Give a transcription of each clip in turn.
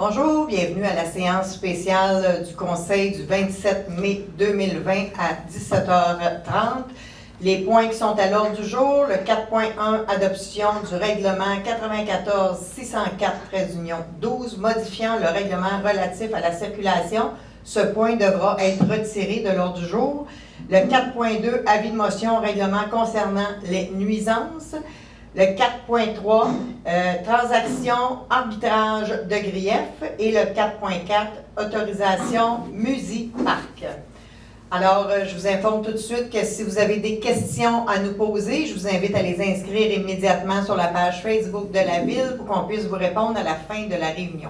Bonjour, bienvenue à la séance spéciale du Conseil du 27 mai 2020 à 17h30. Les points qui sont à l'ordre du jour, le 4.1, adoption du règlement 94-604-12, modifiant le règlement relatif à la circulation. Ce point devra être retiré de l'ordre du jour. Le 4.2, avis de motion au règlement concernant les nuisances. Le 4.3, transaction, arbitrage de grief. Et le 4.4, autorisation Musiparc. Alors, je vous informe tout de suite que si vous avez des questions à nous poser, je vous invite à les inscrire immédiatement sur la page Facebook de la Ville pour qu'on puisse vous répondre à la fin de la réunion.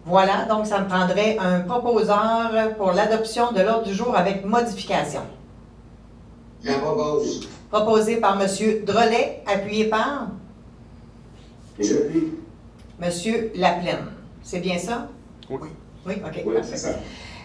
Voilà, donc ça me prendrait un proposeur pour l'adoption de l'ordre du jour avec modification. Je propose. Proposé par M. Drolet, appuyé par J'appuie. M. Laplaine. C'est bien ça? Oui. Oui, OK. Oui, Parfait. c'est ça.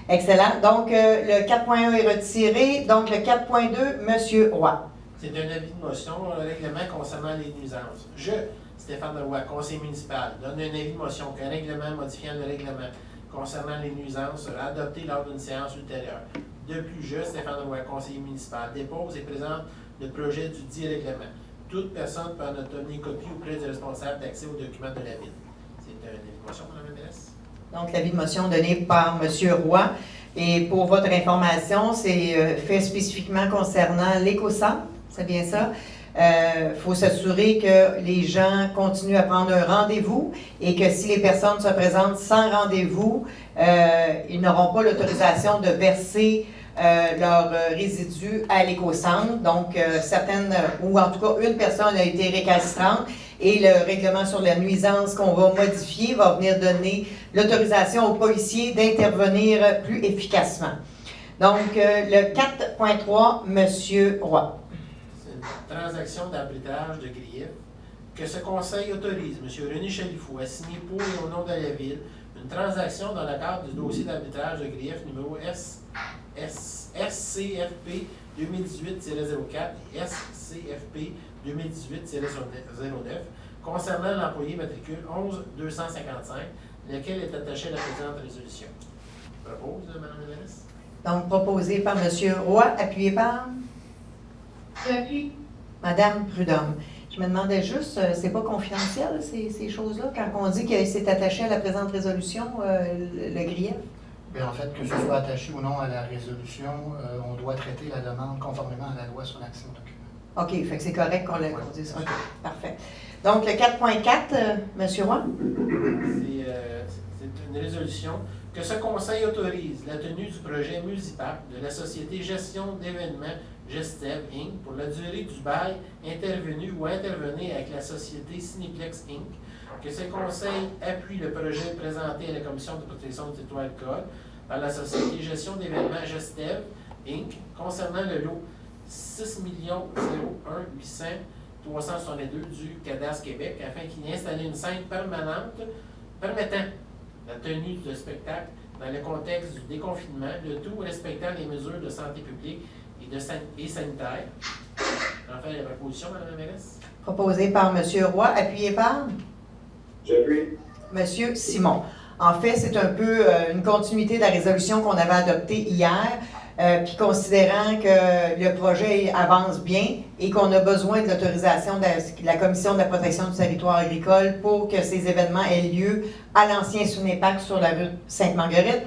Excellent. Donc, le 4.1 est retiré. Donc, le 4.2, M. Roy. C'est un avis de motion au règlement concernant les nuisances. Je, Stéphane Roy, conseiller municipal, donne un avis de motion qu'un règlement modifiant le règlement concernant les nuisances sera adopté lors d'une séance ultérieure. De plus, je, Stéphane Roy, conseiller municipal, dépose et présente le projet du dit règlement. Toute personne peut en obtenir copie auprès du responsable d'accès aux documents de la Ville. C'est un avis de motion, Mme la mairesse. Donc, l'avis de motion donné par M. Roy. Et pour votre information, c'est fait spécifiquement concernant l'éco-centre. C'est bien ça? Il faut s'assurer que les gens continuent à prendre un rendez-vous et que si les personnes se présentent sans rendez-vous, ils n'auront pas l'autorisation de verser leurs résidus à l'éco-centre. Donc, certaines, ou en tout cas une personne a été récalcitrante et le règlement sur la nuisance qu'on va modifier va venir donner l'autorisation aux policiers d'intervenir plus efficacement. Donc, le 4.3, M. Roy. C'est une transaction d'arbitrage de grief que ce conseil autorise M. René Chalifou à signer pour et au nom de la Ville une transaction dans le cadre du dossier d'arbitrage de grief numéro SCFP 2018-04 et SCFP 2018-09 concernant l'employé matricule 11255, lequel est attaché à la présente résolution. Je propose, Mme la mairesse. Donc, proposé par M. Roy, appuyé par J'appuie. Mme Prudhomme. Je me demandais juste, c'est pas confidentiel, ces choses-là, quand on dit que c'est attaché à la présente résolution, le grief? Bien, en fait, que ce soit attaché ou non à la résolution, on doit traiter la demande conformément à la loi sur l'accès aux documents. OK, fait que c'est correct qu'on dise ça. OK, parfait. Donc, le 4.4, M. Roy? C'est une résolution que ce conseil autorise la tenue du projet Musiparc de la société Gestion d'événements Gestev Inc. pour la durée du bail intervenu ou intervenir avec la société Cineplex Inc. Que ce conseil appuie le projet présenté à la Commission de protection du territoire et code par la société Gestion d'événements Gestev Inc. concernant le lot 6 01 800 362 du Cadastre Québec afin qu'il y ait installé une scène permanente permettant la tenue de spectacle dans le contexte du déconfinement, le tout respectant les mesures de santé publique et sanitaire. J'en fais la proposition, Mme la mairesse. Proposé par M. Roy, appuyé par J'appuie. M. Simon. En fait, c'est un peu une continuité de la résolution qu'on avait adoptée hier, puis considérant que le projet avance bien et qu'on a besoin de l'autorisation de la Commission de la protection du territoire agricole pour que ces événements aient lieu à l'ancien Cinéparc sur la rue Sainte-Marguerite.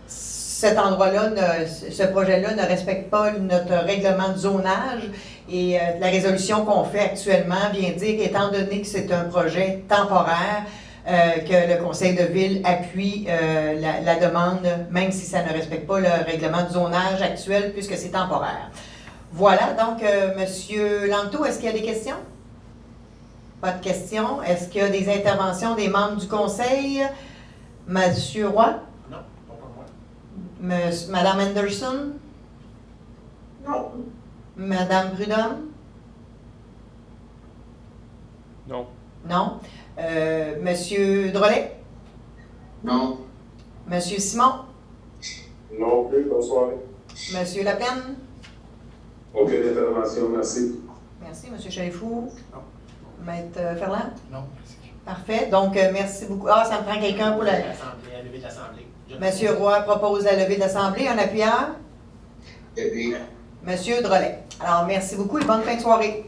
Cet endroit-là, ce projet-là ne respecte pas notre règlement de zonage et la résolution qu'on fait actuellement vient dire qu'étant donné que c'est un projet temporaire, que le conseil de ville appuie la demande, même si ça ne respecte pas le règlement de zonage actuel, puisque c'est temporaire. Voilà, donc, M. Lanto, est-ce qu'il y a des questions? Pas de questions. Est-ce qu'il y a des interventions des membres du conseil? M. Roy? Non, pas pour moi. Mme Anderson? Non. Mme Prudhomme? Non. Non. Monsieur Drolet? Non. Monsieur Simon? Non plus, bonsoir. Monsieur Laplaine? Aucune intervention, merci. Merci. Monsieur Chalifou? Non. Maître Ferland? Non, merci. Parfait. Donc, merci beaucoup. Ah, ça me prend quelqu'un pour la... L'Assemblée, la levée de l'Assemblée. Monsieur Roy propose la levée de l'Assemblée. Un appuyeur? Dupuis. Monsieur Drolet. Alors, merci beaucoup et bonne fin de soirée.